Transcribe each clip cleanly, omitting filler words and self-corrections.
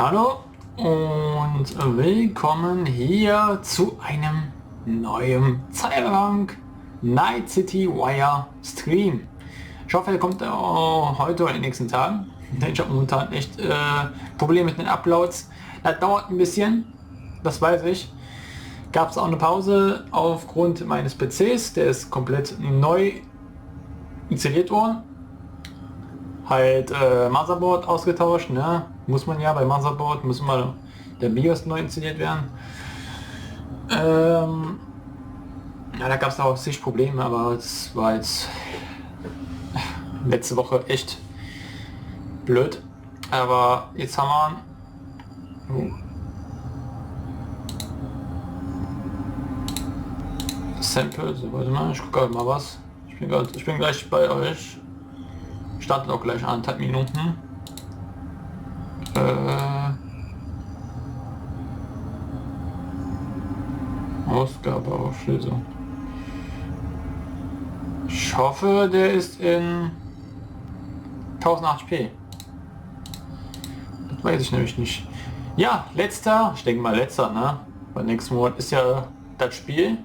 Hallo und willkommen hier zu einem neuen Cyberpunk Night City Wire Stream. Ich hoffe, er kommt heute oder in den nächsten Tagen. Denn ich habe momentan echt Probleme mit den Uploads. Das dauert ein bisschen, das weiß ich. Gab es auch eine Pause aufgrund meines PCs, der ist komplett neu installiert worden. Halt Motherboard ausgetauscht, ne? Muss man ja bei Motherboard, muss mal der BIOS neu installiert werden. Ja, da gab es auch sich Probleme, aber es war jetzt letzte Woche echt blöd. Aber jetzt haben wir Sample, so warte mal, ich gucke mal was. Ich bin gleich bei euch. Startet auch gleich 1,5 Minuten. Ausgabeauflösung. Ich hoffe, der ist in 1080p. Das weiß ich nämlich nicht. Ja, letzter, ich denke mal letzter, ne? Beim nächsten Monat ist ja das Spiel.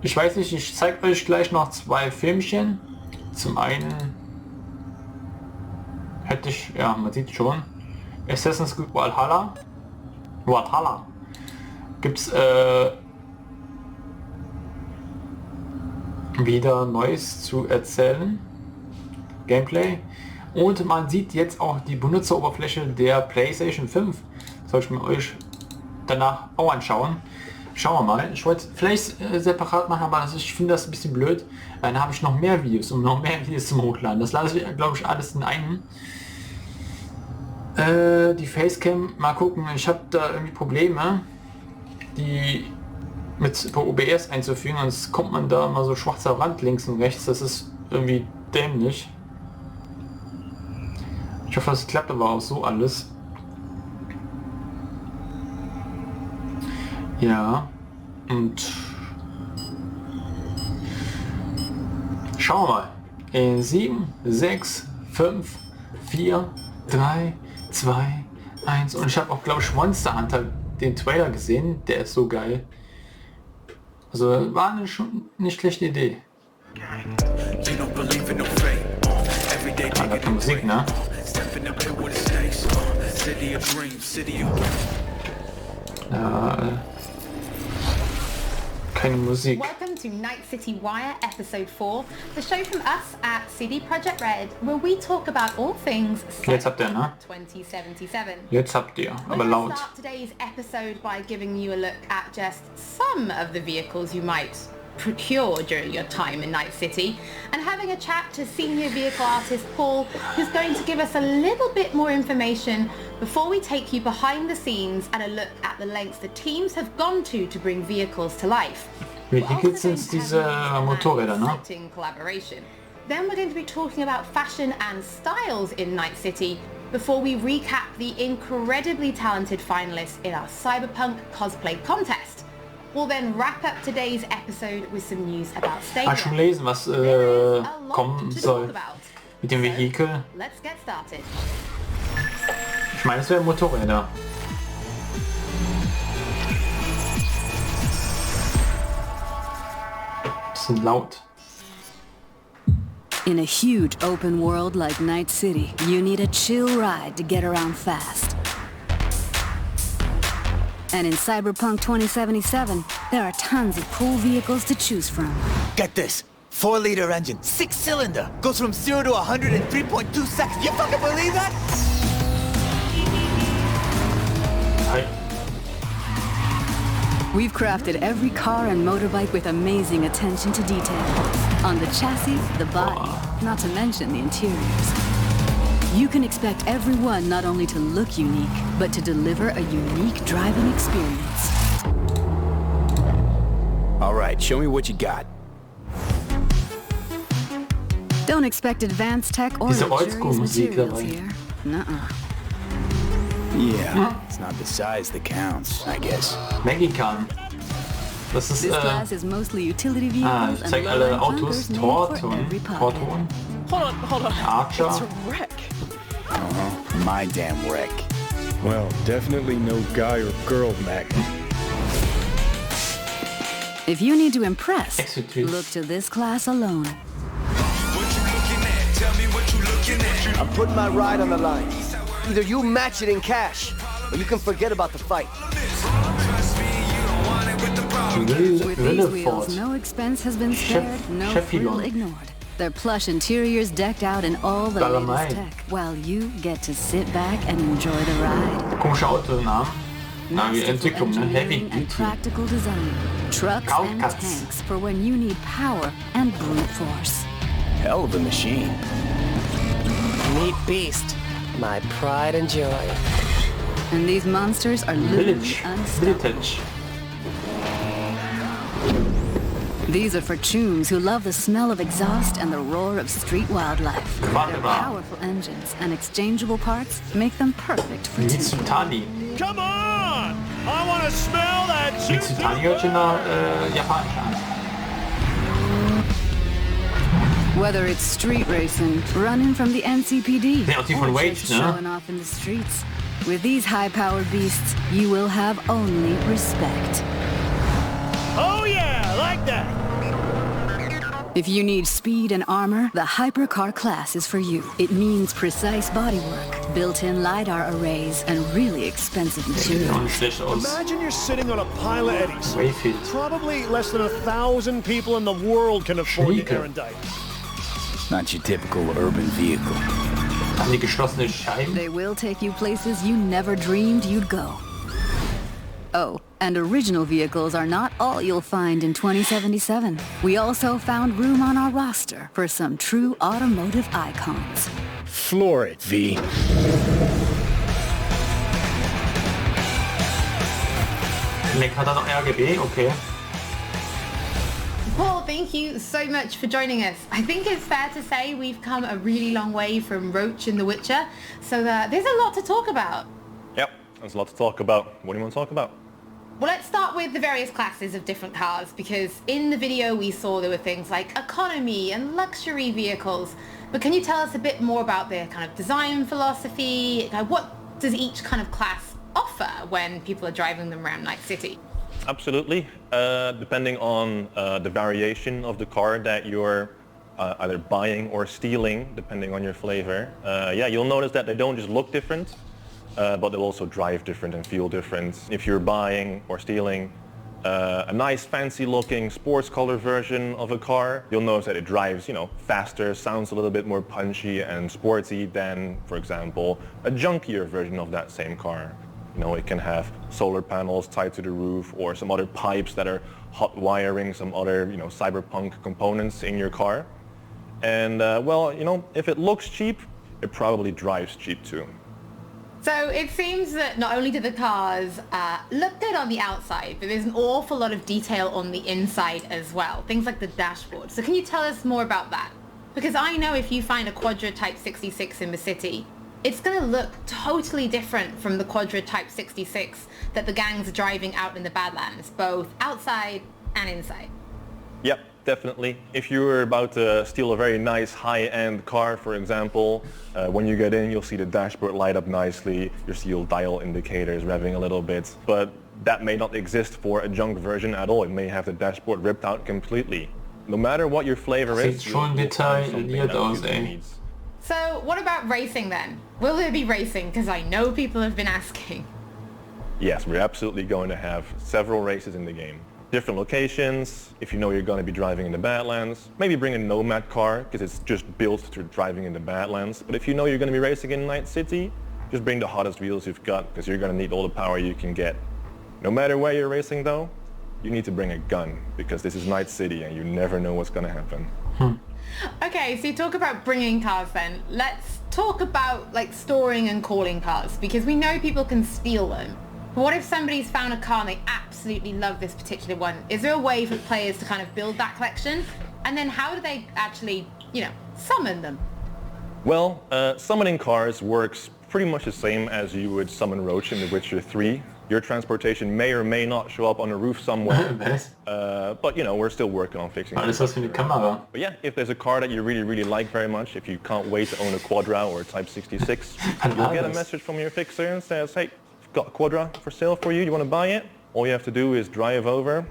Ich weiß nicht, ich zeige euch gleich noch 2 Filmchen. Zum einen hätte ich, ja, man sieht schon, Assassin's Creed Valhalla. Gibt's wieder Neues zu erzählen. Gameplay. Und man sieht jetzt auch die Benutzeroberfläche der PlayStation 5. Soll ich mir euch danach auch anschauen. Schauen wir mal. Ich wollte vielleicht separat machen, aber ich finde das ein bisschen blöd. Dann habe ich noch mehr Videos und noch mehr Videos zum Hochladen. Das lasse ich, glaube ich, alles in einem. Die Facecam, mal gucken. Ich habe da irgendwie Probleme, die mit OBS einzufügen. Und es kommt man da mal so schwarzer Rand links und rechts. Das ist irgendwie dämlich. Ich hoffe, es klappt aber auch so alles. Ja, und schauen wir mal. In 7, 6, 5, 4, 3, 2, 1. Und ich habe auch, glaube ich, Monster Hunter den Trailer gesehen. Der ist so geil. Also war eine schon nicht schlechte Idee. Ah, da kommt Musik, ne? Keine Musik. Welcome to Night City Wire Episode 4, the show from us at CD Projekt Red, where we talk about all things Jetzt habt ihr, ne? 2077. Jetzt habt ihr, aber We're laut. going to start today's episode by giving you a look at just some of the vehicles you might procure during your time in Night City, and having a chat to senior vehicle artist Paul, who's going to give us a little bit more information before we take you behind the scenes and a look at the lengths the teams have gone to bring vehicles to life. Vehicles sind diese Motorräder, ne? Collaboration. Then we're going to be talking about fashion and styles in Night City before we recap the incredibly talented finalists in our Cyberpunk cosplay contest. We'll then wrap up today's episode with some news about Stadia. Hast schon lesen, was kommen soll mit dem Vehikel? Let's get started. Ich meine, es wären Motorräder. Das sind laut. In a huge open world like Night City, you need a chill ride to get around fast. And in Cyberpunk 2077, there are tons of cool vehicles to choose from. Get this. 4-liter engine, 6-cylinder, goes from 0 to 100 in 3.2 seconds. You fucking believe that? Hi. We've crafted every car and motorbike with amazing attention to detail. On the chassis, the body, not to mention the interiors. You can expect every one not only to look unique, but to deliver a unique driving experience. All right, show me what you got. Don't expect advanced tech or Diese luxurious Oldschool-Musik materials dabei. here. Nuh-uh. Yeah, it's not the size that counts, I guess. Megikan. Das ist This class is mostly utility vehicles ich and zeig alle low-end Autos. clunkers made for Torton. every pocket. Hold on. Archer. It's a wreck. My damn wreck. Well, definitely no guy or girl magnet. If you need to impress, Executive. look to this class alone. I'm putting my ride on the line. Either you match it in cash, or you can forget about the fight. With these wheels, no expense has been spared, no frill ignored. Their plush interiors decked out in all the latest tech, while you get to sit back and enjoy the ride. Komische Autonamen. Na, wie Entwicklung, ne? Heavy And Duty. practical design. Trucks and Cowcats. tanks for when you need power and brute force. Hell of a machine. Neat beast. My pride and joy. And these monsters are literally Village. unstoppable. Village. These are for chooms who love the smell of exhaust and the roar of street wildlife. Their Wunderbar. powerful engines and exchangeable parts make them perfect for tuning. Mitsutani. Come on! I want to smell that Mitsutani hört sich nach Japanisch an. Whether it's street racing, running from the NCPD, Nee, auch die von or Wage, just ne? showing off in the streets. With these high-powered beasts, you will have only respect. Oh yeah, like that! If you need speed and armor, the hypercar class is for you. It means precise bodywork, built-in LiDAR arrays, and really expensive Sieht auch materials. nicht schlecht aus. Imagine you're sitting on a pile of eddies. Wayfield. Probably less than 1,000 people in the world can afford the Schnieke. erudite. Not your typical urban vehicle. Haben die geschlossene Scheiben? They will take you places you never dreamed you'd go. Oh, and original vehicles are not all you'll find in 2077. We also found room on our roster for some true automotive icons. Floor it, V. Nick hat er noch RGB? Okay. Paul, thank you so much for joining us. I think it's fair to say we've come a really long way from Roach in The Witcher, so there's a lot to talk about. Yep, there's a lot to talk about. What do you want to talk about? Well, let's start with the various classes of different cars, because in the video we saw there were things like economy and luxury vehicles. But can you tell us a bit more about their kind of design philosophy? What does each kind of class offer when people are driving them around Night City? Absolutely. Depending on the variation of the car that you're either buying or stealing, depending on your flavor, yeah, you'll notice that they don't just look different, but they'll also drive different and feel different. If you're buying or stealing a nice fancy looking sports color version of a car, you'll notice that it drives, faster, sounds a little bit more punchy and sporty than, for example, a junkier version of that same car. It can have solar panels tied to the roof or some other pipes that are hot wiring some other, cyberpunk components in your car. And, well, if it looks cheap, it probably drives cheap too. So it seems that not only do the cars look good on the outside, but there's an awful lot of detail on the inside as well. Things like the dashboard. So can you tell us more about that? Because I know if you find a Quadra Type 66 in the city, it's going to look totally different from the Quadra Type 66 that the gangs are driving out in the Badlands, both outside and inside. Yep, definitely. If you're about to steal a very nice high-end car, for example, when you get in, you'll see the dashboard light up nicely. You'll see your dial indicators revving a little bit. But that may not exist for a junk version at all. It may have the dashboard ripped out completely. No matter what your flavor is, Sieht schon detailliert aus, ey. So what about racing then? Will there be racing? Because I know people have been asking. Yes, we're absolutely going to have several races in the game. Different locations, if you know you're going to be driving in the Badlands. Maybe bring a Nomad car, because it's just built to driving in the Badlands. But if you know you're going to be racing in Night City, just bring the hottest wheels you've got, because you're going to need all the power you can get. No matter where you're racing though, you need to bring a gun, because this is Night City and you never know what's going to happen. Okay, so you talk about bringing cars then. Let's talk about storing and calling cars, because we know people can steal them. But what if somebody's found a car and they absolutely love this particular one? Is there a way for players to kind of build that collection? And then how do they actually, summon them? Well, summoning cars works pretty much the same as you would summon Roach in The Witcher 3. Your transportation may or may not show up on a roof somewhere. But you know, we're still working on fixing it. Alles was für eine Kamera. But yeah, if there's a car that you really like very much, if you can't wait to own a Quadra or a Type 66, you'll get a message from your fixer and says, hey, I've got a Quadra for sale for you, you want to buy it? All you have to do is drive over,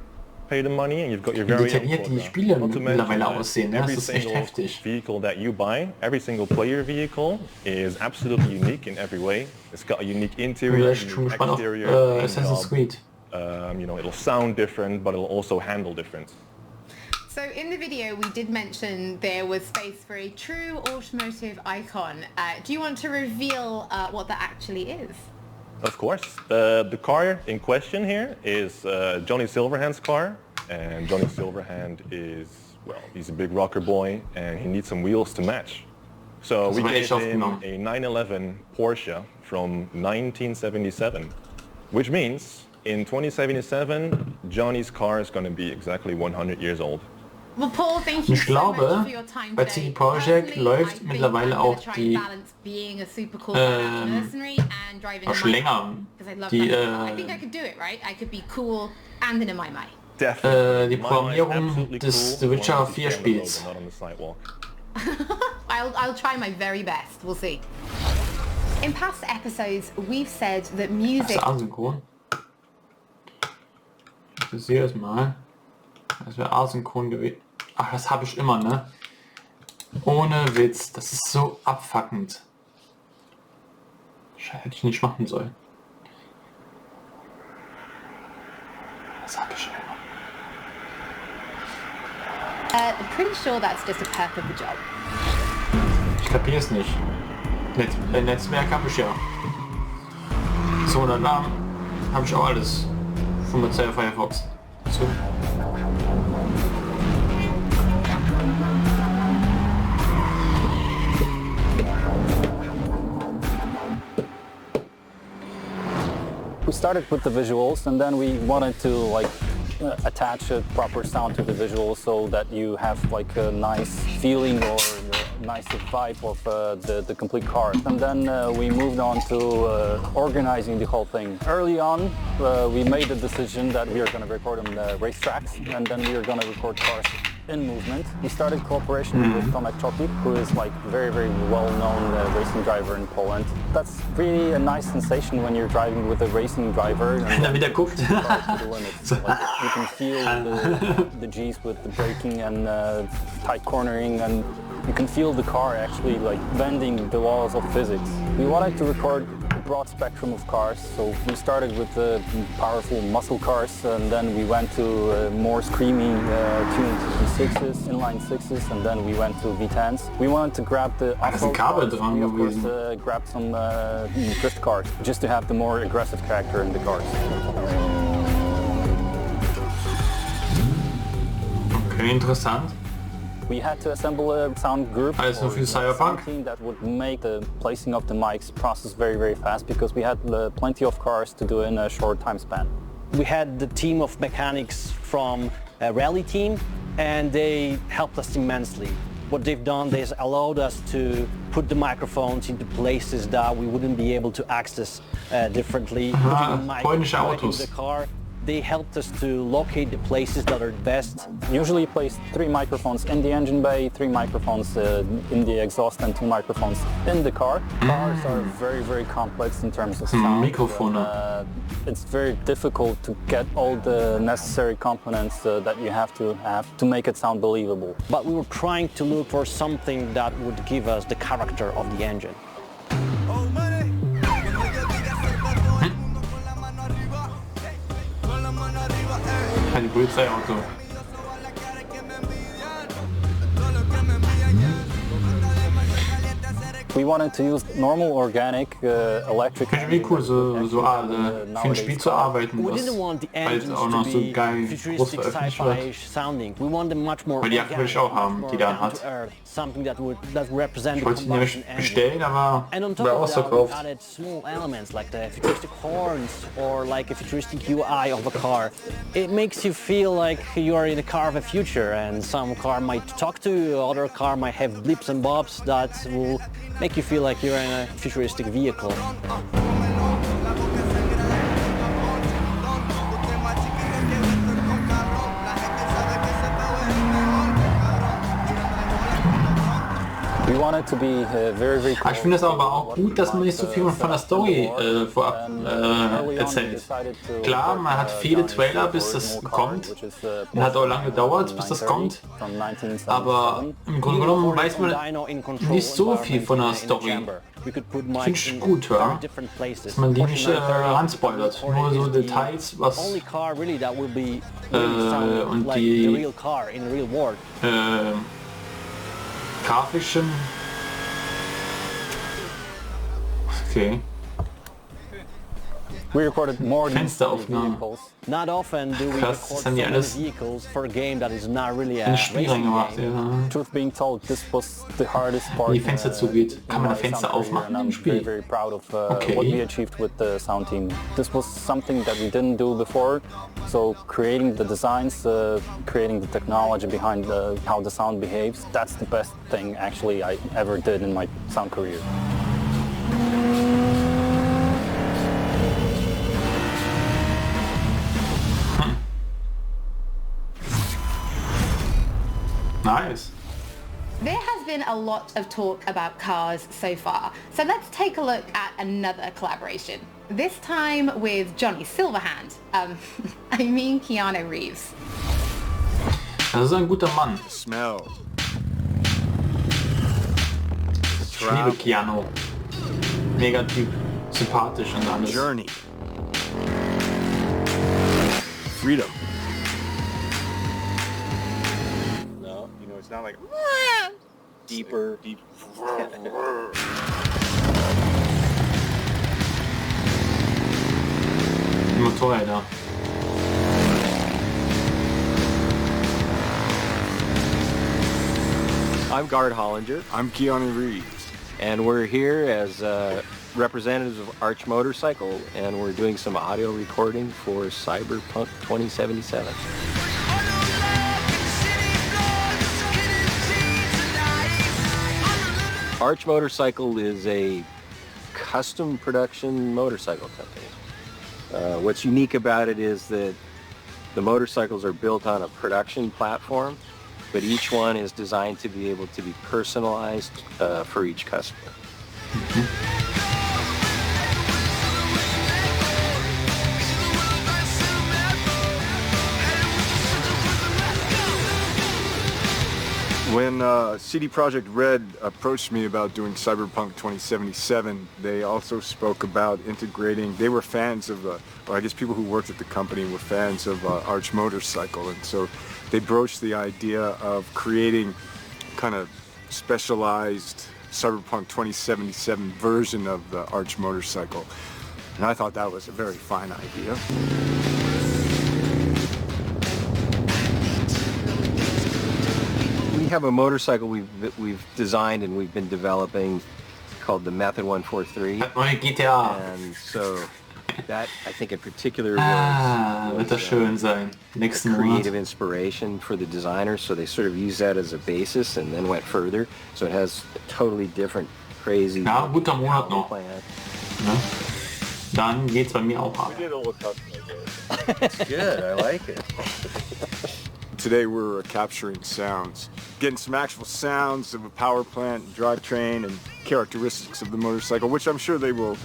pay the money, and you've got your very own Detailliert die Spiele mittlerweile aussehen, ne? Das every ist echt single heftig. vehicle that you buy, every single player vehicle is absolutely unique in every way. It's got a unique interior, unique exterior, Assassin's Creed. You know, it'll sound different, but it'll also handle different. So in the video we did mention there was space for a true automotive icon. Do you want to reveal what that actually is? Of course. The car in question here is Johnny Silverhand's car, and Johnny Silverhand is, well, he's a big rocker boy and he needs some wheels to match. So we gave him a 911 Porsche from 1977, which means in 2077 Johnny's car is going to be exactly 100 years old. Well, Paul, thank you Ich glaube, bei CD Projekt läuft mittlerweile auch die schon länger die Programmierung des The Witcher 4 Spiels. I'll try my very best. We'll see. In past episodes, we've said that music. Das ist asynchron. Ich sehe es mal. Das wäre asynchron gewesen. Ach, das habe ich immer, ne? Ohne Witz. Das ist so abfuckend. Scheiße, hätte ich nicht machen sollen. Das habe ich immer. Pretty sure that's just a perk of the job. Ich kapiere es nicht. Netzwerk habe ich ja. So, und dann habe ich auch alles. Von Mozilla Firefox. So. We started with the visuals, and then we wanted to attach a proper sound to the visuals so that you have like a nice feeling or a nice vibe of the complete car. And then we moved on to organizing the whole thing. Early on, we made the decision that we are going to record on the racetracks, and then we are going to record cars in movement. We started cooperation with Tomek Chopik, who is like very well-known racing driver in Poland. That's really a nice sensation when you're driving with a racing driver. And wieder guckt. You can feel the G's with the braking and tight cornering, and you can feel the car actually like bending the walls of physics. We wanted to record a broad spectrum of cars, so we started with the powerful muscle cars, and then we went to more screaming tuned V6s, inline 6s, and then we went to V10s. We wanted to grab the off-road cars, we of course grabbed some drift cars, just to have the more aggressive character in the cars. Okay, interessant. We had to assemble a sound group or für Cyberpunk team that would make the placing of the mics process very fast, because we had plenty of cars to do in a short time span. We had the team of mechanics from a rally team, and they helped us immensely. What they've done is allowed us to put the microphones into places that we wouldn't be able to access differently. Polnische Autos. The car. They helped us to locate the places that are best. Usually place 3 microphones in the engine bay, 3 microphones in the exhaust, and 2 microphones in the car. Cars are very complex in terms of sound. It's very difficult to get all the necessary components that you have to make it sound believable. But we were trying to look for something that would give us the character of the engine. Die Polizeiauto. We wanted to use normal organic electric. Wie cool, so für ein Spiel zu arbeiten, das bald auch noch so geil groß veröffentlicht wird. Weil die Jagd will ich auch haben, die da hat. Ich wollte sie nämlich bestellen, aber war ausverkauft. Small elements like the futuristic horns or like a futuristic UI of a car. It makes you feel like you are in a car of the future, and some car might talk to you, other car might have blips and bobs that will make you feel like you're in a futuristic vehicle. want it to be very, very cool. Ich finde es aber auch gut, dass man nicht so viel von der Story vorab erzählt. Klar, man hat viele Trailer, bis das kommt. Und hat auch lange gedauert, bis das kommt. Aber im Grunde genommen weiß man nicht so viel von der Story. Finde ich gut, ja? Dass man die nicht ranspoilert. Nur so Details, was und die grafischen. Okay. We recorded more than Fensteraufnahmen. Not often do we Krass, das record haben die so many alles vehicles for a game that is not really a in Spiel racing reingemacht, game. ja. Truth being told, this was the hardest part. Wenn die Fenster zugeht, kann man da Fenster aufmachen im Spiel? I'm very proud of what we achieved with the sound team. This was something that we didn't do before, so creating the designs, creating the technology behind how the sound behaves, that's the best thing actually I ever did in my sound career. Nice. There has been a lot of talk about cars so far, so let's take a look at another collaboration. This time with Johnny Silverhand. I mean Keanu Reeves. Das ist ein guter Mann. Smell. Ich liebe Keanu. Mega Typ. Sympathisch und alles. Journey. Freedom. No, you know, it's not like deeper. Motorräder. I'm Gard Hollinger, I'm Keanu Reeves. and we're here as representatives of Arch Motorcycle, and we're doing some audio recording for Cyberpunk 2077. Arch Motorcycle is a custom production motorcycle company. What's unique about it is that the motorcycles are built on a production platform, but each one is designed to be able to be personalized for each customer. When CD Projekt Red approached me about doing Cyberpunk 2077, they also spoke about integrating, they were fans of, or I guess people who worked at the company were fans of Arch Motorcycle, and so they broached the idea of creating kind of specialized Cyberpunk 2077 version of the Arch Motorcycle. And I thought that was a very fine idea. We have a motorcycle we've designed and we've been developing called the Method 143. And so that, I think in particular, wird das schön sein. Nächsten Monat. creative inspiration for the designers, so they sort of used that as a basis and then went further. So it has a totally different, crazy Ja, guter Monat noch. plan. Ne? Dann geht's bei mir auch ab. It's good, I like it. Today we're capturing sounds, getting some actual sounds of a power plant, drivetrain, and characteristics of the motorcycle, which I'm sure they will,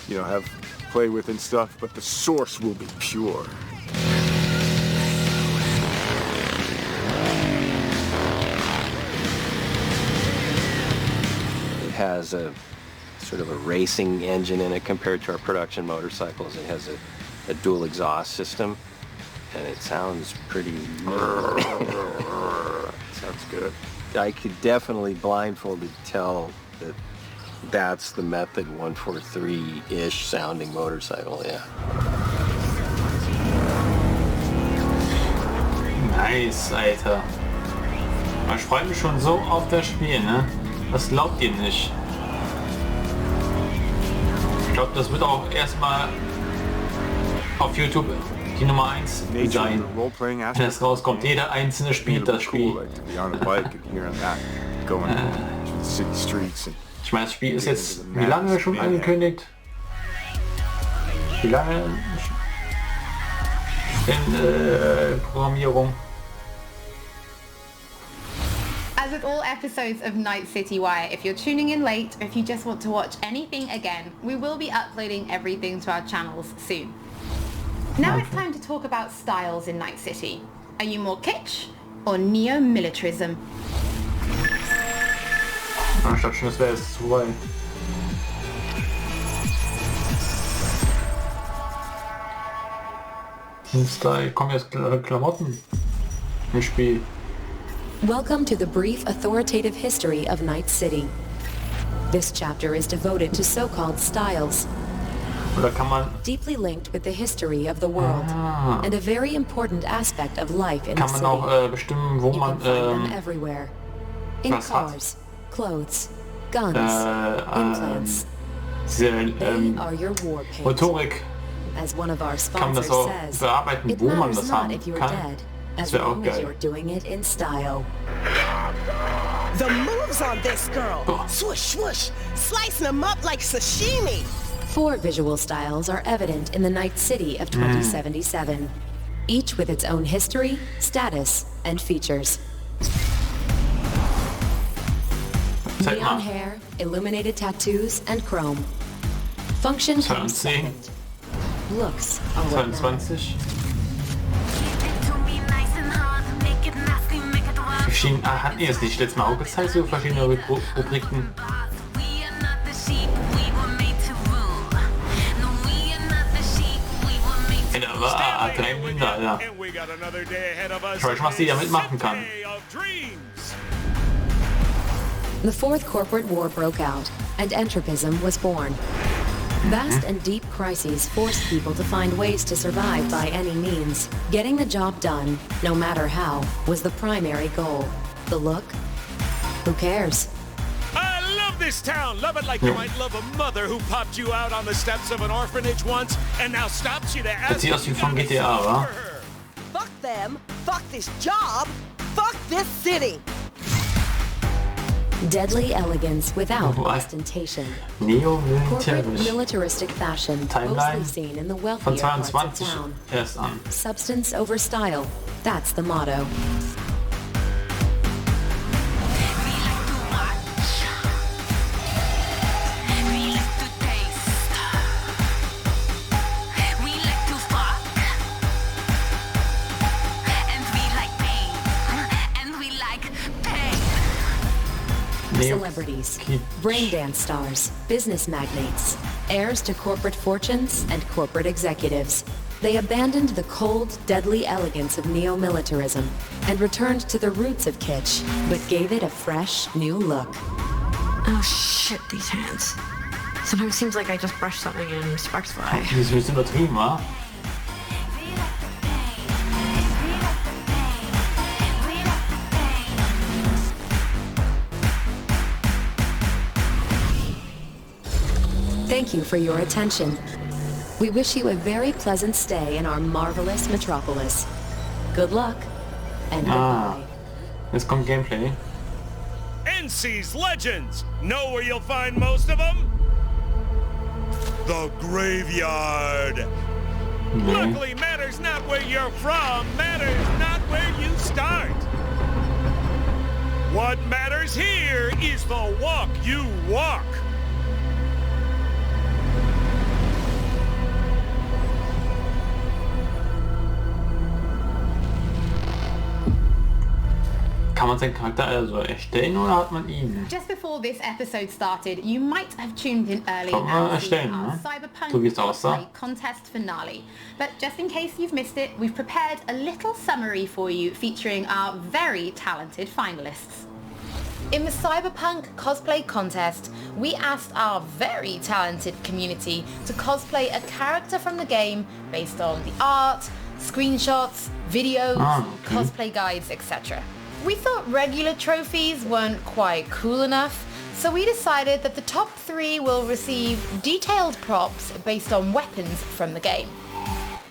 you know, have play with and stuff, but the source will be pure. It has a sort of a racing engine in it compared to our production motorcycles. It has a dual exhaust system, and it sounds pretty... Sounds good. I could definitely blindfolded tell that that's the Method 143-ish sounding motorcycle, yeah. Nice, Alter. Ich freue mich schon so auf das Spiel, ne? Das glaubt ihr nicht. Ich glaube, das wird auch erstmal auf YouTube die Nummer 1 sein. Wenn es rauskommt, jeder einzelne spielt das Spiel. Ich meine, das Spiel ist jetzt wie lange schon angekündigt? Wie lange in Programmierung? As with all episodes of Night City Wire, if you're tuning in late or if you just want to watch anything again, we will be uploading everything to our channels soon. Now it's time to talk about styles in Night City. Are you more kitsch or neo-militarism? Ich dachte schon, das wäre jetzt zu weit. Jetzt da kommen jetzt Klamotten im Spiel. Welcome to the brief authoritative history of Night City. This chapter is devoted to so-called styles. Oder kann man... Deeply linked with the history of the world and a very important aspect of life in the Kann city. man auch bestimmen, wo You man can find them everywhere. In was hat. cars, clothes, guns, implants. Diese They are your war paint. Motorik. As one of our Kann man das sponsors auch says, bearbeiten, it wo man matters das not haben if you're kann. dead, Das as wäre auch long as geil. you're doing it in style. The moves on this girl. Swoosh, swoosh. Slicing them up like sashimi. 4 visual styles are evident in the Night City of 2077, each with its own history, status, and features. Zeig Neon mal. hair, illuminated tattoos, and chrome. Function comes 20. second. Looks are what matter. 22. Hatten die das nicht letztes Mal auch gezeigt, so verschiedene Rubriken? Ja, da war 3 Minder, ja. Ich weiß schon, was die damit machen kann. The fourth corporate war broke out, and entropism was born. Vast and deep crises forced people to find ways to survive by any means. Getting the job done, no matter how, was the primary goal. The look? Who cares? I love this town. Love it like you might love a mother who popped you out on the steps of an orphanage once and now stops you to ask Das sieht aus wie von GTA, oder? Fuck them. Fuck this job. Fuck this city. Deadly elegance without ostentation. Corporate militaristic fashion, mostly Timeline seen in the von wealthier parts of 22 town. erst an. Substance over style, that's the motto. Celebrities, braindance stars, business magnates, heirs to corporate fortunes and corporate executives. They abandoned the cold, deadly elegance of neo-militarism and returned to the roots of kitsch, but gave it a fresh, new look. Oh shit, these hands. Sometimes it seems like I just brushed something and sparks fly. Das ist ein bisschen übertrieben, wa? Thank you for your attention. We wish you a very pleasant stay in our marvelous metropolis. Good luck, and goodbye. Jetzt kommt Gameplay. NC's Legends. Know where you'll find most of them? The graveyard. Luckily, matters not where you're from, matters not where you start. What matters here is the walk you walk. Kann man seinen Charakter also erstellen oder hat man ihn? Just before this episode started, you might have tuned in early Kann man and seen erstellen, our ne? Cyberpunk So wie es aussah. cosplay contest finale. But just in case you've missed it, we've prepared a little summary for you featuring our very talented finalists. In the Cyberpunk cosplay contest, we asked our very talented community to cosplay a character from the game based on the art, screenshots, videos, cosplay guides, etc. We thought regular trophies weren't quite cool enough, so we decided that the top 3 will receive detailed props based on weapons from the game.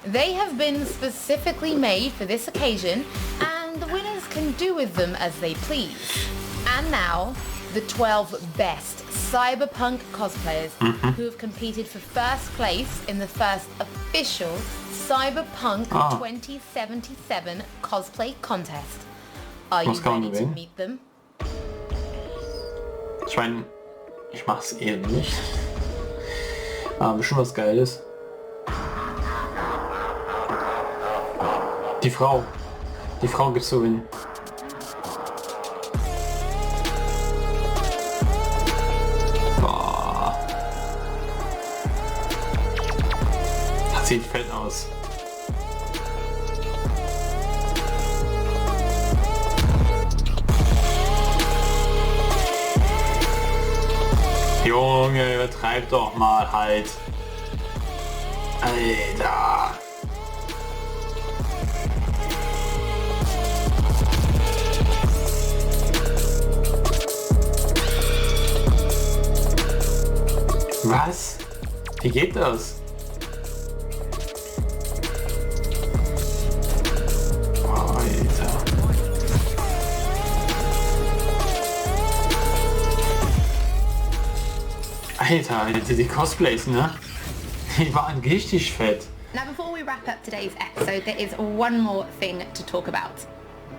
They have been specifically made for this occasion, and the winners can do with them as they please. And now, the 12 best Cyberpunk cosplayers who have competed for first place in the first official Cyberpunk 2077 cosplay contest. Are you ready to meet them? Ich meine, ich mach's eh nicht. Aber bestimmt was Geiles. Die Frau gibt's so hin. Boah. Das sieht fett aus. Junge, übertreib doch mal halt. Alter. Was? Wie geht das? Alter, die Cosplays, ne? Die waren richtig fett. Now before we wrap up today's episode, there is one more thing to talk about.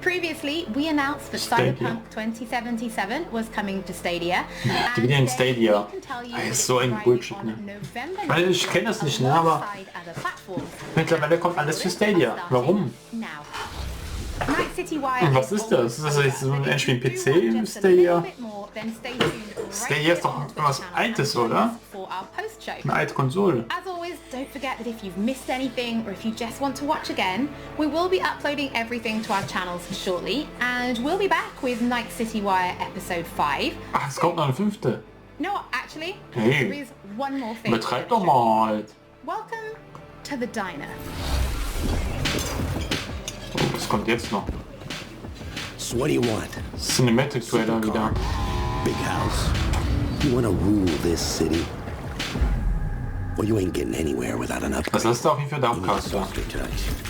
Previously, we announced that Cyberpunk 2077 was coming to Stadia. Ja, die wieder in Stadia. Das ist so ein Bullshit, ne? Weil ich kenne das nicht, ne? Aber mittlerweile kommt alles für Stadia. Warum? Und was ist das? Ist das jetzt so ein PC im Stadia? Stadia ist doch was Altes, oder? Eine alte Konsole. As always, don't forget that if you've missed anything or if you just want to watch again, we will be uploading everything to our channels shortly, and we'll be back with Night City Wire episode 5. Ach, es kommt noch eine 5. No, actually, hey, there is one more thing. Betreib doch mal. Welcome to the diner. Oh, was kommt jetzt noch? So what do you want? Cinematic Trailer wieder. Big house. You wanna rule this city? Well, you ain't getting anywhere without an up. Was hast du auf jeden Fall da abkast?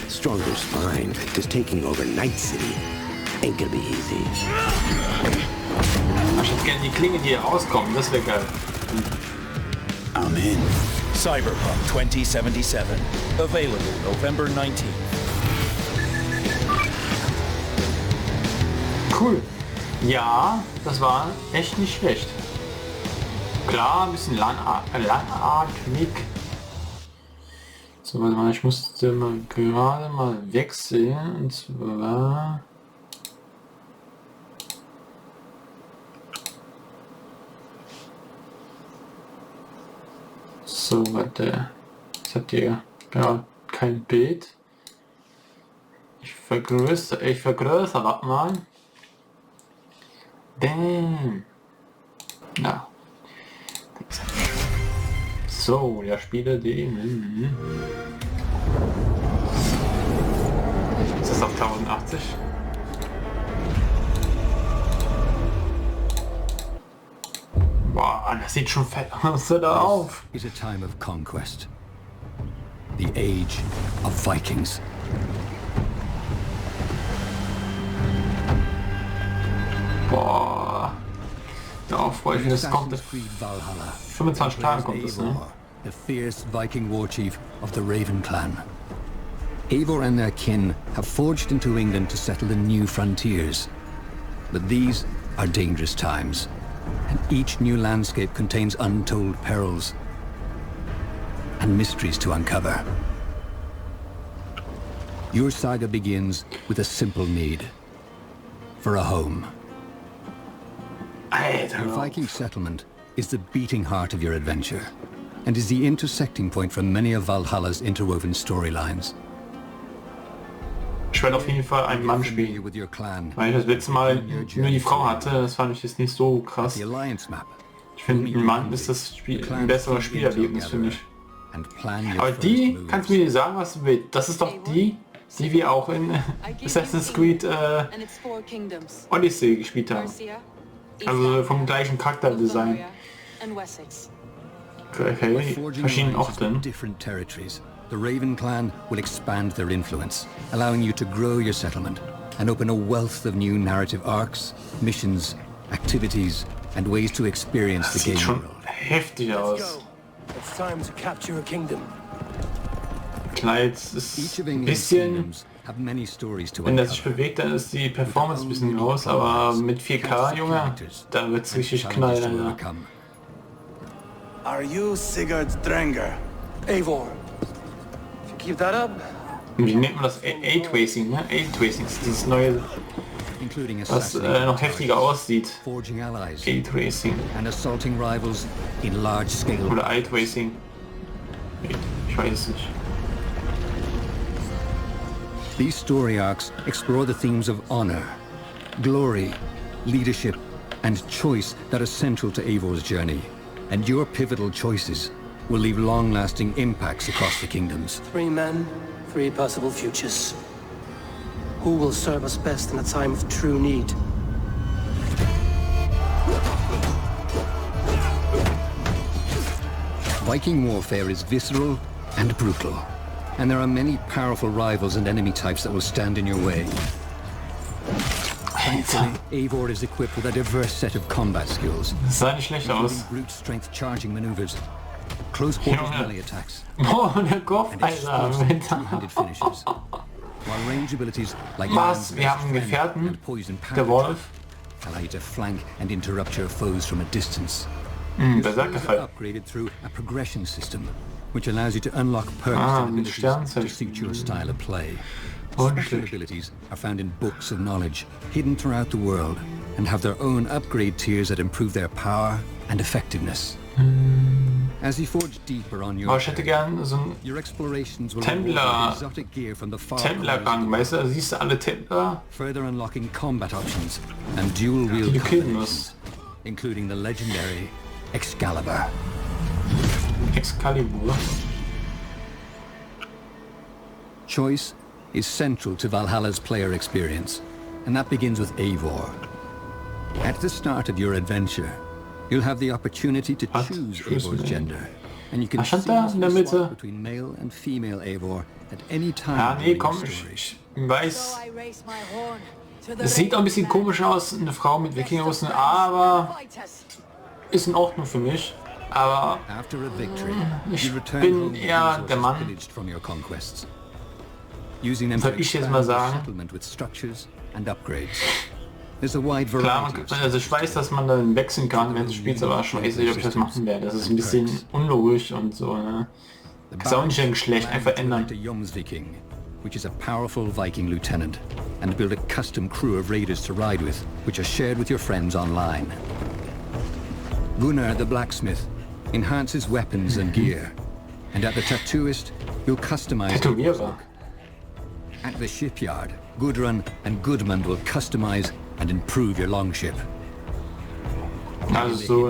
Stronger's fine, cause taking over Night City ain't gonna be easy. Ich hätte gerne die Klinge, die hier rauskommen, das wäre geil. I'm in. Cyberpunk 2077. Available November 19th. Cool. Ja, das war echt nicht schlecht. Klar, ein bisschen langatmig. So, warte mal, ich musste mal gerade mal wechseln. Und zwar... So, warte. Jetzt habt ihr ja kein Bild. Ich vergrößere das mal. Damn. Ja. So, der Spieler den. Ist das auf 1080? Boah, das sieht schon fett aus, da auf. Is a time of conquest. The age of Vikings. Boah. Darauf freue ich mich, das kommt. 25 Tage kommt es, ne? The fierce Viking war chief of the Raven clan. Eivor and their kin have forged into England to settle the new frontiers. But these are dangerous times, and each new landscape contains untold perils and mysteries to uncover. Your saga begins with a simple need: for a home. Your Viking settlement is the beating heart of your adventure, and is the intersecting point for many of Valhalla's interwoven storylines. Ich werde auf jeden Fall einen Mann spielen, weil ich das letzte Mal nur die Frau hatte, das fand ich jetzt nicht so krass. Ich finde, ein Mann ist das Spiel ein besseres Spielerlebnis für mich. Aber die, kannst du mir sagen, was du willst? Das ist doch die wir auch in Assassin's Creed Odyssey gespielt haben. Also vom gleichen Charakterdesign. Okay, verschiedenen Orten. The Raven clan will expand their influence, allowing you to grow your settlement and open a wealth of new narrative arcs, missions, activities, and ways to experience the game world. Heftig aus. It's time to capture a kingdom. Kleid ist ein bisschen have many stories to Wenn der sich bewegt, dann ist die Performance ein bisschen raus, aber mit 4K, Junge, da wird's richtig knallen, Alter. Are you Sigurd Drenger? Eivor. If you keep that up. Wie nennt man das? A-Tracing, ne? A-Tracing ist dieses neue, was noch heftiger aussieht. A-Tracing. Oder I-Tracing. Ich weiß es nicht. These story arcs explore the themes of honor, glory, leadership, and choice that are central to Eivor's journey. And your pivotal choices will leave long-lasting impacts across the kingdoms. 3 men, 3 possible futures. Who will serve us best in a time of true need? Viking warfare is visceral and brutal, and there are many powerful rivals and enemy types that will stand in your way. Thankfully, Eivor is equipped with a diverse set of combat skills. Das sah nicht schlecht aus. Brute strength charging maneuvers, close quarters melee attacks, oh, der Kopf, Alter. finishes. While range abilities like Was? Wir haben einen Gefährten, der Wolf. allow you to flank and interrupt your foes from a distance. Der Sackgefallen. Upgraded through a progression system, which allows you to unlock perks and abilities to suit your style of play. Special abilities are found in books of knowledge, hidden throughout the world, and have their own upgrade tiers that improve their power and effectiveness. As you forge deeper on your ich hätte gern so einen Templer-Gang, weißt du, da siehst du alle Templer, further unlocking combat options and dual die wield du killen musst. including the legendary Excalibur. Excalibur. Choice is central to Valhalla's player experience, and that begins with Eivor. At the start of your adventure, you'll have the opportunity to choose Eivor's gender, and you can seamlessly swap between male and female Eivor at any time. Ja, nee, komm, ich weiß. Es sieht auch ein bisschen komisch aus, eine Frau mit Wikingerrüstung, aber ist in Ordnung für mich. Aber ich bin eher der Mann. Soll ich jetzt mal sagen? Klar, also ich weiß, dass man dann wechseln kann, wenn du spielst, aber ich weiß nicht, ob ich das machen werde. Das ist ein bisschen unlogisch und so. Ne? Ist auch nicht ein Geschlecht, einfach ändern. Which is a powerful Viking lieutenant, and build a custom crew of raiders to ride with, which are shared with your friends online. Gunnar the blacksmith enhances weapons and gear, and at the tattooist, you'll customize your work. At the shipyard, Gudrun and Gudmund will customize and improve your longship. Also so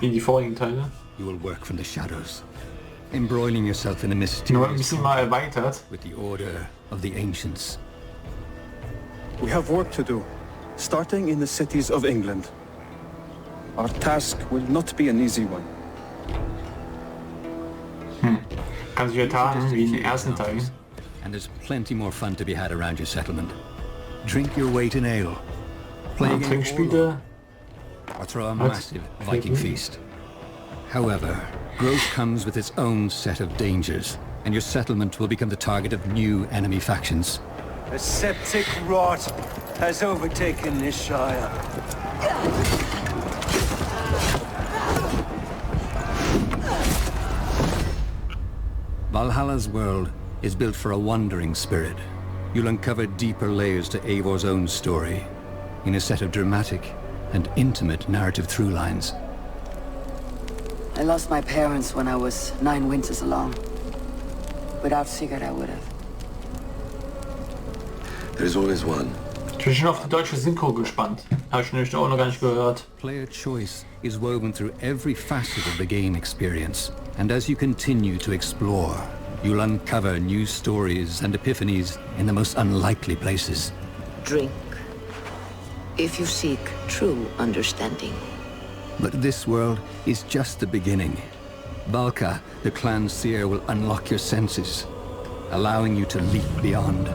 wie die vorigen Teile. You will work from the shadows, embroiling yourself in a mysterious erweitert with the order of the ancients. We have work to do, starting in the cities of England. Our task will not be an easy one. Kann sich wieder tarnen wie in den ersten Teilen. And there's plenty more fun to be had around your settlement. Drink your weight in ale, play a game of Warlord, or throw a massive Viking feast. However, growth comes with its own set of dangers, and your settlement will become the target of new enemy factions. A septic rot has overtaken this shire. Valhalla's world is built for a wandering spirit. You'll uncover deeper layers to Eivor's own story, in a set of dramatic and intimate narrative through lines. I lost my parents when I was 9 winters alone. Without Sigurd, I would have. There's always one. Ich bin schon auf die deutsche Synchro gespannt. Habe ich nämlich auch noch gar nicht gehört. Player choice is woven through every facet of the game experience, and as you continue to explore, you'll uncover new stories and epiphanies in the most unlikely places. Drink, if you seek true understanding. But this world is just the beginning. Valka, the clan seer, will unlock your senses, allowing you to leap beyond.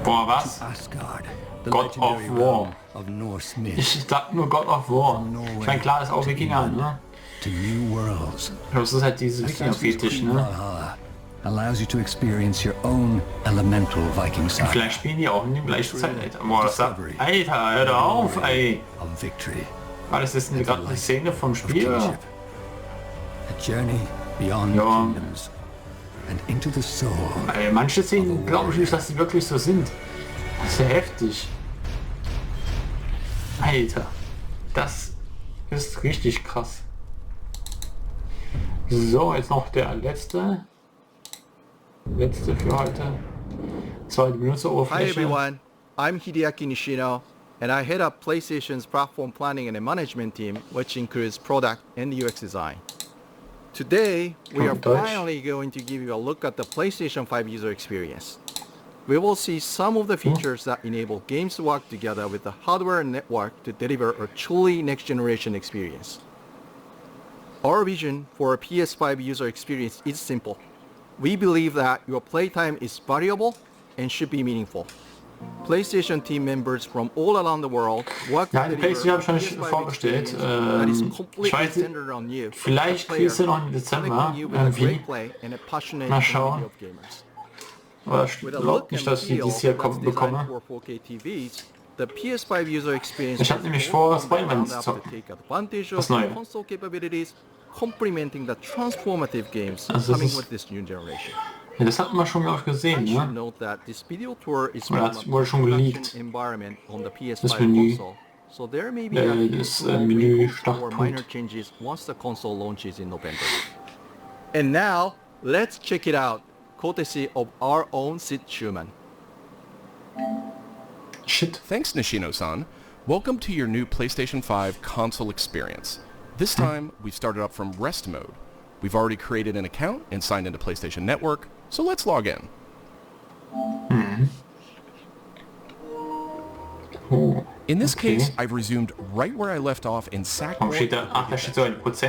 Boah, was? To Asgard, the God of War. Of Norse myth. Ich sag nur God of War. Ich meine, klar ist auch Wikinger, ne? To new worlds. Das ist halt diese Wikinger-Fetisch, ne? allows you to experience your own elemental Viking saga. Vielleicht spielen die auch in dem gleichen Zeitalter. Boah, das sagt, Alter, hör doch auf, ey. War das jetzt gerade eine Szene vom Spiel? A journey beyond kingdoms and into the soul. Ey, manche Szenen glaube ich nicht, dass die wirklich so sind. Das ist ja heftig. Alter, das ist richtig krass. So, jetzt noch der letzte für heute. Zweite Benutzeroberfläche. Hi everyone, I'm Hideaki Nishino, and I head up PlayStation's platform planning and management team, which includes product and UX design. Today, we are finally going to give you a look at the PlayStation 5 user experience. We will see some of the features that enable games to work together with the hardware and network to deliver a truly next-generation experience. Our vision for a PS5 user experience is simple. We believe that your playtime is valuable and should be meaningful. PlayStation team members from all around the world work ja, die PlayStation habe ich noch nicht vorgestellt. Ich weiß nicht, vielleicht kriegst du noch im Dezember irgendwie. Mal schauen. Aber ich glaube nicht, dass ich dieses Jahr bekomme. Ich habe nämlich vor, Spider-Man zu zocken. Das Neue. Complementing the transformative games coming with this new generation. Ja, das hatten wir schon, glaube ich, gesehen, ne? Oder das wurde schon geleakt. Das Menü. So there may be a Menü minor changes once the console launches in November. And now, let's check it out, courtesy of our own Sid Schumann. Shit. Thanks, Nishino-san. Welcome to your new PlayStation 5 console experience. This time, we've started up from rest mode. We've already created an account and signed into PlayStation Network, so let's log in. In this case, I've resumed right where I left off in Sackboy.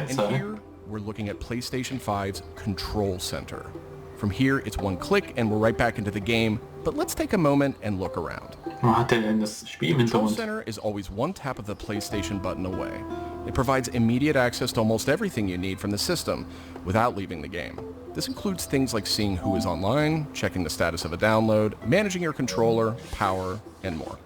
And here, we're looking at PlayStation 5's Control Center. From here, it's one click and we're right back into the game, but let's take a moment and look around. The Control Center is always one tap of the PlayStation button away. It provides immediate access to almost everything you need from the system without leaving the game. This includes things like seeing who is online, checking the status of a download, managing your controller, power, and more.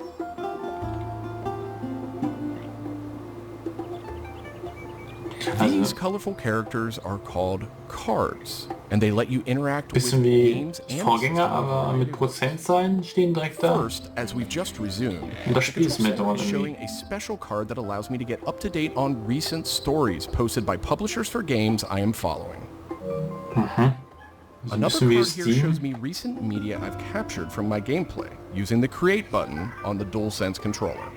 These colorful characters are called cards, and they let you interact with games and Vorgänger, aber mit Prozentzahlen stehen direkt da. First, as we've just resumed, Und das Spiel ist mit drin. showing a special card that allows me to get up to date on recent stories posted by publishers for games I am following. Another card here shows me recent media I've captured from my gameplay using the Create button on the DualSense controller.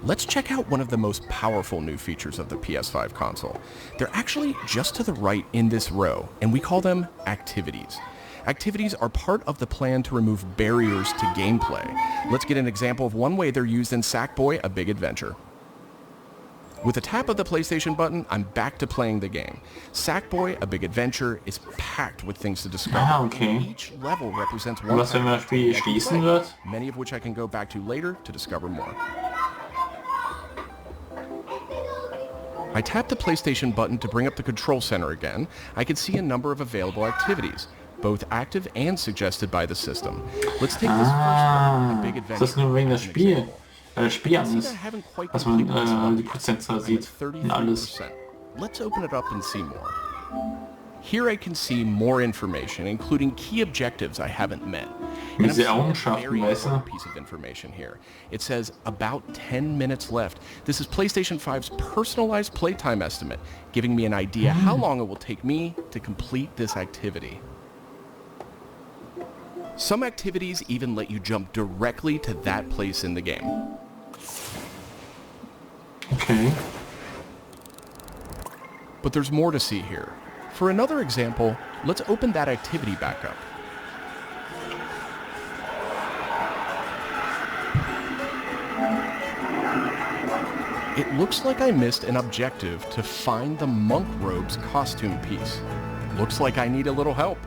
Let's check out one of the most powerful new features of the PS5 console. They're actually just to the right in this row, and we call them activities. Activities are part of the plan to remove barriers to gameplay. Let's get an example of one way they're used in Sackboy: A Big Adventure. With a tap of the PlayStation button, I'm back to playing the game. Sackboy: A Big Adventure is packed with things to discover. Each level represents one Was, wenn man das Spiel schließen wird? many of which I can go back to later to discover more. I tap the PlayStation button to bring up the Control Center again. I can see a number of available activities, both active and suggested by the system. Let's take this first one, A Big Adventure. Das ist nur wegen das Spiel. Spiel an ist, dass man die Prozentzahl sieht und alles. Let's open it up and see more. Here I can see more information, including key objectives I haven't met. And I'm seeing a very important piece of information here. It says about 10 minutes left. This is PlayStation 5's personalized playtime estimate, giving me an idea how long it will take me to complete this activity. Some activities even let you jump directly to that place in the game. Okay. But there's more to see here. For another example, let's open that activity back up. It looks like I missed an objective to find the monk robe's costume piece. Looks like I need a little help.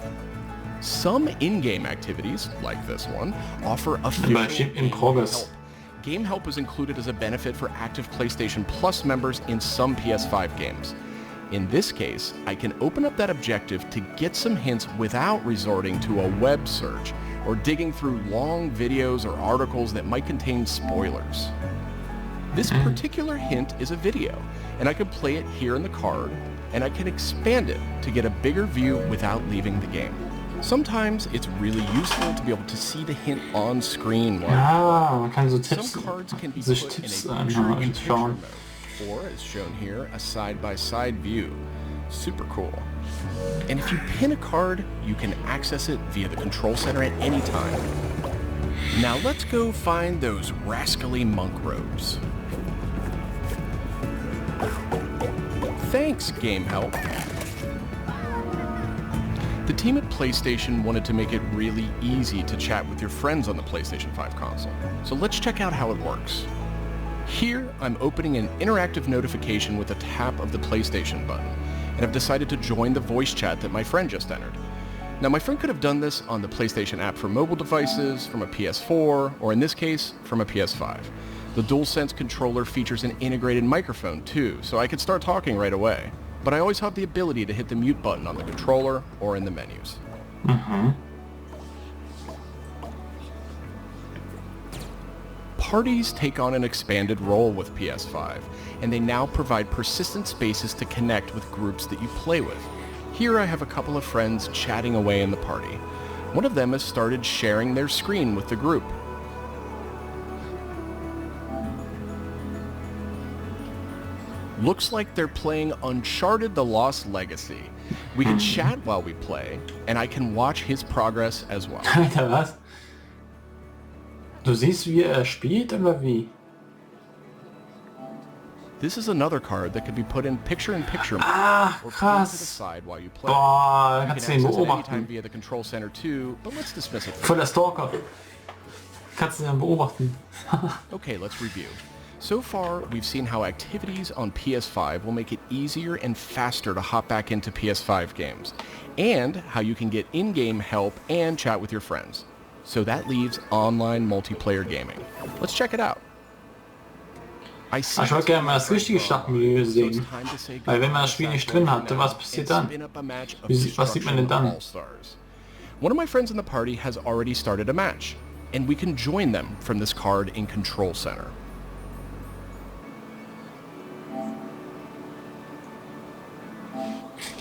Some in-game activities, like this one, offer official game help. Game help is included as a benefit for active PlayStation Plus members in some PS5 games. In this case, I can open up that objective to get some hints without resorting to a web search or digging through long videos or articles that might contain spoilers. This particular hint is a video, and I can play it here in the card, and I can expand it to get a bigger view without leaving the game. Sometimes it's really useful to be able to see the hint on screen. Man kann so Tipps, Some cards can be sich put in Tipps a picture-in-picture anschauen. mode, or as shown here, a side-by-side view. Super cool. And if you pin a card, you can access it via the control center at any time. Now let's go find those rascally monk robes. Thanks, Game Help. The team at PlayStation wanted to make it really easy to chat with your friends on the PlayStation 5 console. So let's check out how it works. Here, I'm opening an interactive notification with a tap of the PlayStation button, and I've decided to join the voice chat that my friend just entered. Now, my friend could have done this on the PlayStation app for mobile devices, from a PS4, or in this case, from a PS5. The DualSense controller features an integrated microphone too, so I could start talking right away. But I always have the ability to hit the mute button on the controller or in the menus. Parties take on an expanded role with PS5, and they now provide persistent spaces to connect with groups that you play with. Here I have a couple of friends chatting away in the party. One of them has started sharing their screen with the group. Looks like they're playing Uncharted: The Lost Legacy. We can chat while we play, and I can watch his progress as well. Alter, was? Du siehst, wie spielt, oder wie? This is another card that could be put in picture-in-picture mode, Ah, or put to the krass. side while you play. Boah, You kannst can du ihn access it beobachten. anytime via the control center too, but let's dismiss it. Voll der Stalker. Kannst du ihn beobachten. Okay, let's review. So far, we've seen how activities on PS5 will make it easier and faster to hop back into PS5 games, and how you can get in-game help and chat with your friends. So that leaves online multiplayer gaming. Let's check it out. Ich wollte gerne mal das richtige Startmenü sehen, weil wenn man das Spiel nicht drin hatte, was passiert dann? Was sieht man denn dann? One of my friends in the party has already started a match, and we can join them from this card in Control Center.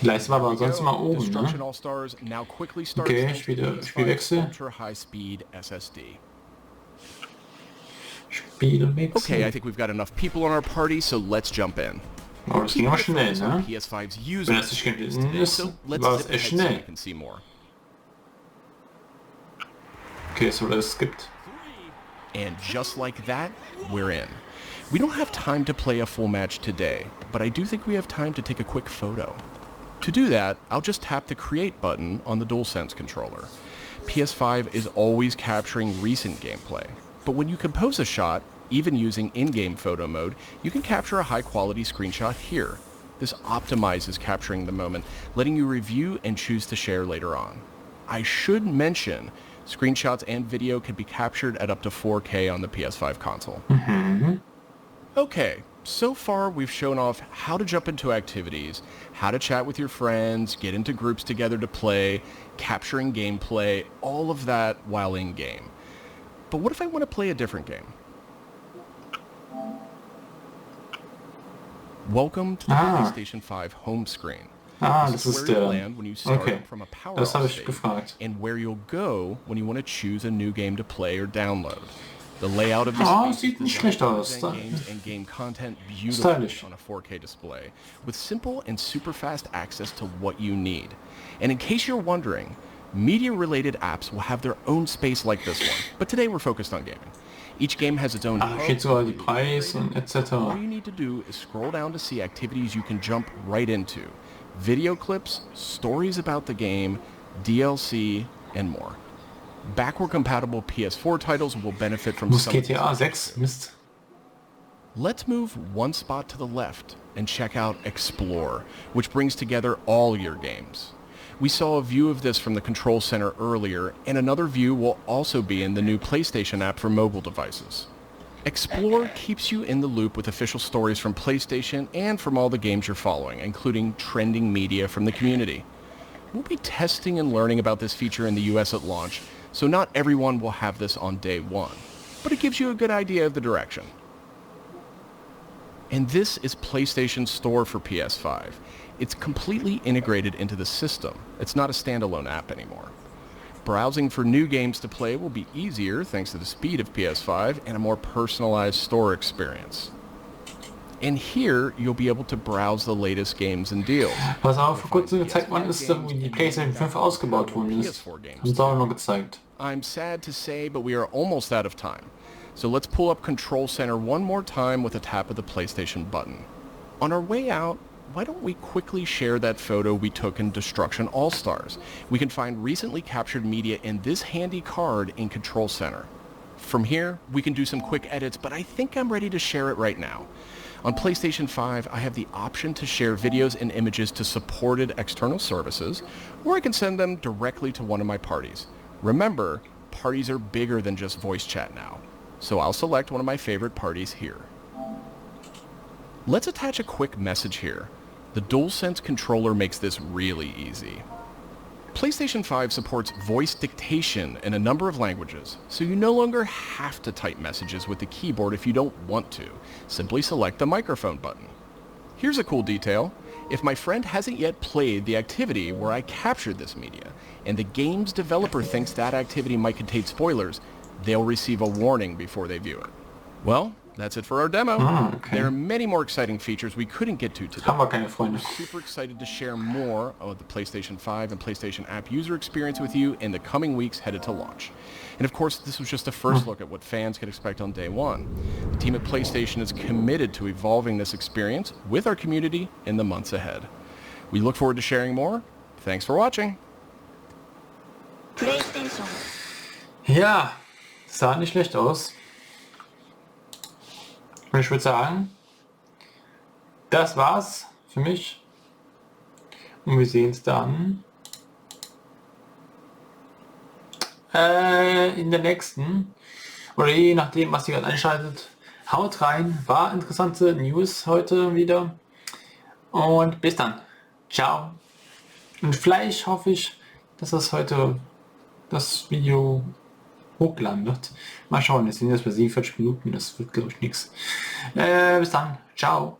Die Leiste war aber ansonsten mal oben, Destruction ne? All-Stars now quickly starts Okay, thanks to PS5's Spielwechsel. ultra-high-speed SSD. Spielwechsel. Okay, I think we've got enough people on our party, so let's jump in. Oh, das ging aber schnell, ne? PS5's Wenn users das nicht gewesen ist, so let's war es zip echt ahead so schnell. you can see more. Okay, so das skipped. And just like that, we're in. We don't have time to play a full match today, but I do think we have time to take a quick photo. To do that, I'll just tap the Create button on the DualSense controller. PS5 is always capturing recent gameplay, but when you compose a shot, even using in-game photo mode, you can capture a high-quality screenshot here. This optimizes capturing the moment, letting you review and choose to share later on. I should mention, screenshots and video can be captured at up to 4K on the PS5 console. Okay, so far we've shown off how to jump into activities, how to chat with your friends, get into groups together to play, capturing gameplay, all of that while in-game. But what if I want to play a different game? Welcome to the PlayStation 5 home screen. Das ist where der... you'll land when you start Okay, from a power das habe off ich state, gefragt. and where you'll go when you want to choose a new game to play or download. The layout of the Oh, space sieht nicht is schlecht aus. present games and game content beautifully Stylish. on a 4K display, with simple and super fast access to what you need. And in case you're wondering, media-related apps will have their own space like this one, but today we're focused on gaming. Each game has its own hub. Steht sogar die Preis und etc. All you need to do is scroll down to see activities you can jump right into. Video clips, stories about the game, DLC, and more. Backward-compatible PS4 titles will benefit from Muss some of these GTA 6? Mist. Let's move one spot to the left and check out Explore, which brings together all your games. We saw a view of this from the Control Center earlier, and another view will also be in the new PlayStation app for mobile devices. Explore keeps you in the loop with official stories from PlayStation and from all the games you're following, including trending media from the community. We'll be testing and learning about this feature in the US at launch, so not everyone will have this on day one, but it gives you a good idea of the direction. And this is PlayStation's store for PS5. It's completely integrated into the system. It's not a standalone app anymore. Browsing for new games to play will be easier thanks to the speed of PS5 and a more personalized store experience. And here, you'll be able to browse the latest games and deals. Was auch vor kurzem gezeigt worden ist, wie die PlayStation 5 ausgebaut worden ist. Haben sie auch noch gezeigt. I'm sad to say, but we are almost out of time. So let's pull up Control Center one more time with a tap of the PlayStation button. On our way out, why don't we quickly share that photo we took in Destruction All-Stars? We can find recently captured media in this handy card in Control Center. From here, we can do some quick edits, but I think I'm ready to share it right now. On PlayStation 5, I have the option to share videos and images to supported external services, or I can send them directly to one of my parties. Remember, parties are bigger than just voice chat now, so I'll select one of my favorite parties here. Let's attach a quick message here. The DualSense controller makes this really easy. PlayStation 5 supports voice dictation in a number of languages, so you no longer have to type messages with the keyboard if you don't want to. Simply select the microphone button. Here's a cool detail. If my friend hasn't yet played the activity where I captured this media, and the game's developer thinks that activity might contain spoilers, they'll receive a warning before they view it. Well, that's it for our demo. Okay. There are many more exciting features we couldn't get to today. I'm super excited to share more of the PlayStation 5 and PlayStation app user experience with you in the coming weeks headed to launch. And of course, this was just a first look at what fans can expect on day one. The team at PlayStation is committed to evolving this experience with our community in the months ahead. We look forward to sharing more. Thanks for watching. PlayStation. Ja, sah nicht schlecht aus. Und ich würde sagen, das war's für mich. Und wir sehen es dann in der nächsten. Oder je nachdem, was ihr gerade einschaltet. Haut rein. War interessante News heute wieder. Und bis dann. Ciao. Und vielleicht hoffe ich, dass das heute das Video hochladen wird. Mal schauen, jetzt sind jetzt bei 47 Minuten, das wird glaube ich nichts. Bis dann, ciao.